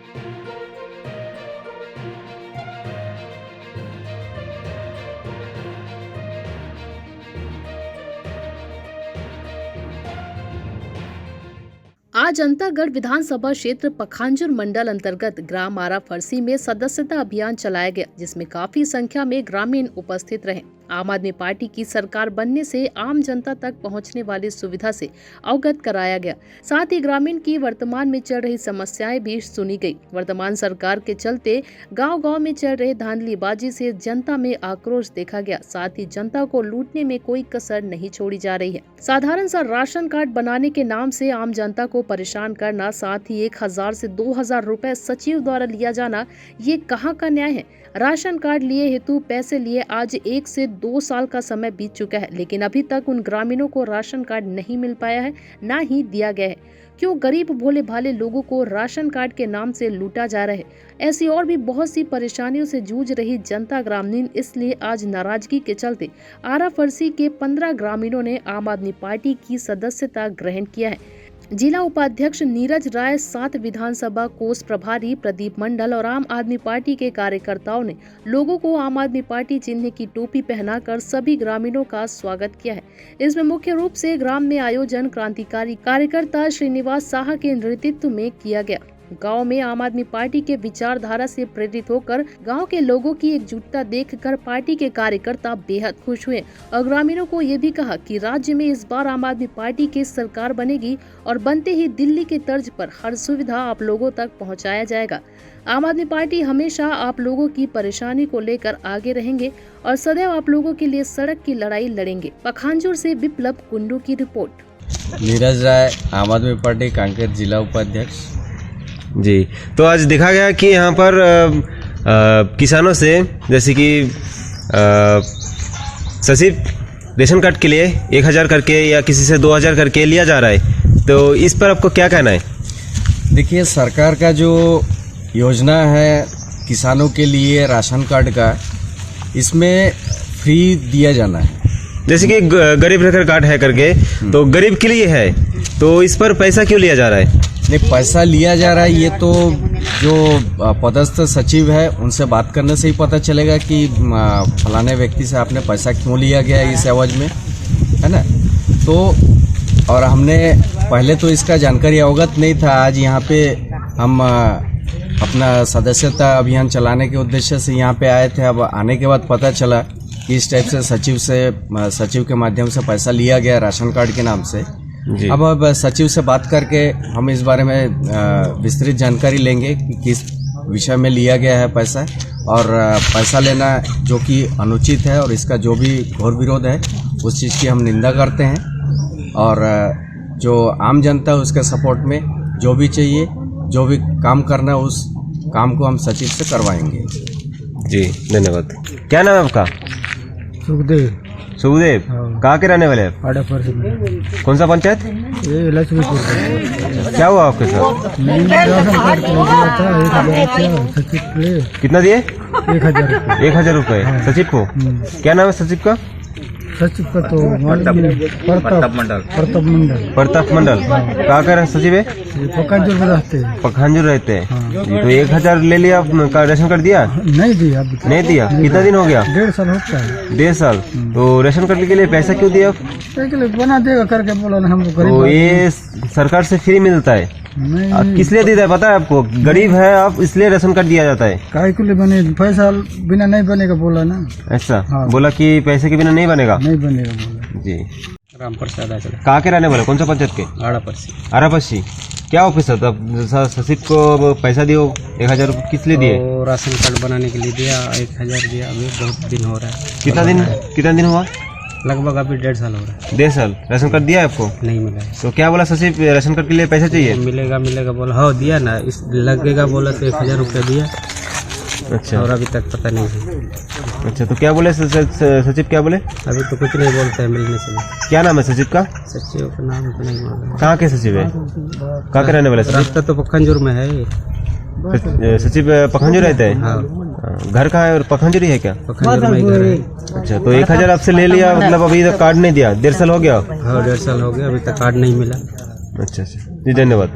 आज अंतागढ़ विधानसभा क्षेत्र पखांजूर मंडल अंतर्गत ग्राम आरा फरसी में सदस्यता अभियान चलाया गया, जिसमें काफी संख्या में ग्रामीण उपस्थित रहे। आम आदमी पार्टी की सरकार बनने से आम जनता तक पहुंचने वाली सुविधा से अवगत कराया गया। साथ ही ग्रामीण की वर्तमान में चल रही समस्याएं भी सुनी गई। वर्तमान सरकार के चलते गांव-गांव में चल रहे धांधलीबाजी से जनता में आक्रोश देखा गया। साथ ही जनता को लूटने में कोई कसर नहीं छोड़ी जा रही है। साधारण सा राशन कार्ड बनाने के नाम से आम जनता को परेशान करना, साथ ही 1000 से 2000 रुपए सचिव द्वारा लिया जाना, ये कहाँ का न्याय है। राशन कार्ड लिए हेतु पैसे लिए आज 1 से 2 साल का समय बीत चुका है, लेकिन अभी तक उन ग्रामीणों को राशन कार्ड नहीं मिल पाया है, ना ही दिया गया है। क्यों गरीब भोले भाले लोगों को राशन कार्ड के नाम से लूटा जा रहा है। ऐसी और भी बहुत सी परेशानियों से जूझ रही जनता ग्रामीण, इसलिए आज नाराजगी के चलते आरा फरसी के 15 ग्रामीणों ने आम आदमी पार्टी की सदस्यता ग्रहण किया है। जिला उपाध्यक्ष नीरज राय, 7 विधानसभा कोष प्रभारी प्रदीप मंडल और आम आदमी पार्टी के कार्यकर्ताओं ने लोगों को आम आदमी पार्टी चिन्ह की टोपी पहनाकर सभी ग्रामीणों का स्वागत किया है। इसमें मुख्य रूप से ग्राम में आयोजन क्रांतिकारी कार्यकर्ता श्रीनिवास शाह के नेतृत्व में किया गया। गांव में आम आदमी पार्टी के विचारधारा से प्रेरित होकर गांव के लोगों की एकजुटता देखकर पार्टी के कार्यकर्ता बेहद खुश हुए और ग्रामीणों को ये भी कहा कि राज्य में इस बार आम आदमी पार्टी की सरकार बनेगी और बनते ही दिल्ली के तर्ज पर हर सुविधा आप लोगों तक पहुंचाया जाएगा। आम आदमी पार्टी हमेशा आप लोगों की परेशानी को लेकर आगे रहेंगे और सदैव आप लोगों के लिए सड़क की लड़ाई लड़ेंगे। पखांजूर से विप्लव कुंडू की रिपोर्ट। नीरज राय, आम आदमी पार्टी कांकेर जिला उपाध्यक्ष जी। तो आज देखा गया कि यहाँ पर किसानों से जैसे कि सचिव रेशन कार्ड के लिए 1000 करके या किसी से 2000 करके लिया जा रहा है, तो इस पर आपको क्या कहना है? देखिए, सरकार का जो योजना है किसानों के लिए राशन कार्ड का, इसमें फ्री दिया जाना है। जैसे कि गरीब रेशन कार्ड है करके, तो गरीब के लिए है, तो इस पर पैसा क्यों लिया जा रहा है? नहीं, पैसा लिया जा रहा है ये तो जो पदस्थ सचिव है उनसे बात करने से ही पता चलेगा कि फलाने व्यक्ति से आपने पैसा क्यों लिया गया इस एवज में, है ना। तो और हमने पहले तो इसका जानकारी अवगत नहीं था। आज यहाँ पे हम अपना सदस्यता अभियान चलाने के उद्देश्य से यहाँ पे आए थे। अब आने के बाद पता चला कि इस टाइप से सचिव के माध्यम से पैसा लिया गया राशन कार्ड के नाम से। अब सचिव से बात करके हम इस बारे में विस्तृत जानकारी लेंगे कि किस विषय में लिया गया है पैसा, और पैसा लेना जो कि अनुचित है और इसका जो भी घोर विरोध है उस चीज़ की हम निंदा करते हैं। और जो आम जनता है उसके सपोर्ट में जो भी चाहिए, जो भी काम करना है उस काम को हम सचिव से करवाएंगे। जी, धन्यवाद। क्या नाम है आपका? सुखदेव। सुखदेव, कहाँ के रहने वाले हैं? आरा फरसी में। कौन सा पंचायत? ये लक्ष्मीपुर। क्या हुआ आपके साथ? मैंने राशन कार्ड के लिए दिया था 1000 सचिव के लिए। कितना दिए? 1000 रुपये। 1000 रुपये सचिव को? क्या नाम है सचिव का? सचिव का तो प्रताप मंडल। कहाँ का सचिव है? पखांजूर में रहते हैं। पखांजूर रहते हैं। जी, तो 1000 ले लिया, रेशन कार्ड दिया? नहीं दिया अभी। नहीं दिया? कितना दिन हो गया? 1.5 साल होता है। 1.5 साल। तो रेशन कार्ड के लिए पैसा क्यों दिया? बना देगा करके बोला ना, हमको गरीब। तो ये सरकार से फ्री मिलता है? किस लिए देता है पता है आपको? गरीब है आप, इसलिए राशन कार्ड दिया जाता है। काहे के लिए बने? पैसा बिना नहीं बनेगा बोला ना। ऐसा बोला कि पैसे के बिना नहीं बनेगा? नहीं बनेगा बोला। जी। राम प्रसाद कहाँ के रहने वाले? कौन सा पंचायत के? आरा फरसी। क्या ऑफिस है? तब सचिव को पैसा दियो 1000 रुपये, किस लिए दिए? राशन कार्ड बनाने के लिए दिया, 1000 दिया। अभी बहुत दिन हो रहा है। कितना दिन हुआ? लगभग अभी 1.5 साल हो रहा है। 1.5 साल। राशन कार्ड दिया है आपको? नहीं मिला। तो क्या बोला सचिव, राशन कार्ड के लिए पैसा चाहिए? मिलेगा बोला। हाँ दिया ना, इस लगेगा बोला तो 1000 रुपये दिया। अच्छा। और अभी तक पता नहीं है। अच्छा, तो क्या बोले सचिव? क्या बोले? अभी तो कुछ नहीं बोलते हैं मिलने से। क्या नाम है सचिव का? सचिव का नाम तो नहीं मालूम। कहाँ के सचिव है? कहाँ के रहने वाले? रास्ता तो पखांजूर में है। सचिव पखांजूर रहते हैं? हाँ। घर कहाँ है? और पखांजूर ही है क्या? पखांजूर में घर है। अच्छा, तो 1000 आपसे ले लिया, मतलब अभी तक कार्ड नहीं दिया? 1.5 साल हो गया? हाँ 1.5 साल हो गया, अभी तक कार्ड नहीं मिला। अच्छा, जी, धन्यवाद।